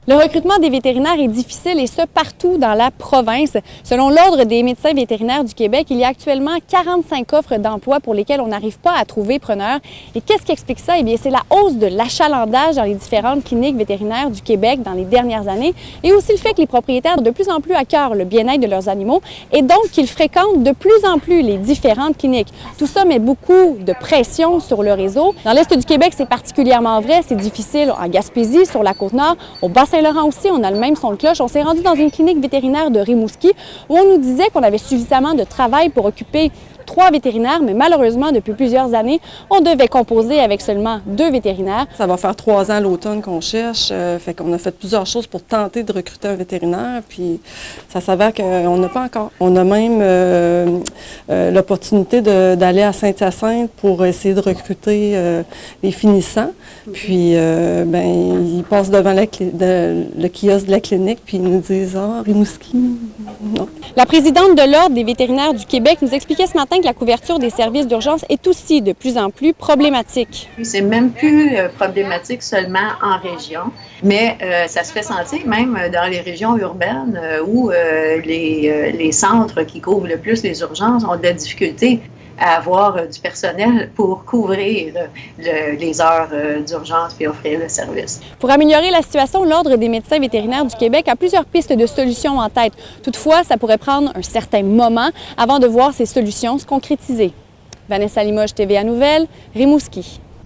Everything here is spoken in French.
Le recrutement des vétérinaires est difficile et ce, partout dans la province. Selon l'Ordre des médecins vétérinaires du Québec, il y a actuellement 45 offres d'emploi pour lesquelles on n'arrive pas à trouver preneur. Et qu'est-ce qui explique ça? Eh bien, c'est la hausse de l'achalandage dans les différentes cliniques vétérinaires du Québec dans les dernières années et aussi le fait que les propriétaires ont de plus en plus à cœur le bien-être de leurs animaux et donc qu'ils fréquentent de plus en plus les différentes cliniques. Tout ça met beaucoup de pression sur le réseau. Dans l'Est du Québec, c'est particulièrement vrai. C'est difficile en Gaspésie, sur la Côte-Nord, au Bas-Saint-Laurent aussi, on a le même son de cloche. On s'est rendu dans une clinique vétérinaire de Rimouski où on nous disait qu'on avait suffisamment de travail pour occuper 3 vétérinaires, mais malheureusement, depuis plusieurs années, on devait composer avec seulement 2 vétérinaires. Ça va faire 3 ans l'automne qu'on cherche, fait qu'on a fait plusieurs choses pour tenter de recruter un vétérinaire, puis ça s'avère qu'on n'a pas encore. On a même l'opportunité d'aller à Saint-Hyacinthe pour essayer de recruter les finissants, puis ils passent devant le kiosque de la clinique, puis ils nous disent « Ah, Rimouski, non ». La présidente de l'Ordre des vétérinaires du Québec nous expliquait ce matin que la couverture des services d'urgence est aussi de plus en plus problématique. C'est même plus problématique seulement en région, mais ça se fait sentir même dans les régions urbaines où les centres qui couvrent le plus les urgences ont de la difficulté à avoir du personnel pour couvrir les heures d'urgence puis offrir le service. Pour améliorer la situation, l'Ordre des médecins vétérinaires du Québec a plusieurs pistes de solutions en tête. Toutefois, ça pourrait prendre un certain moment avant de voir ces solutions se concrétiser. Vanessa Limoges, TVA Nouvelles, Rimouski.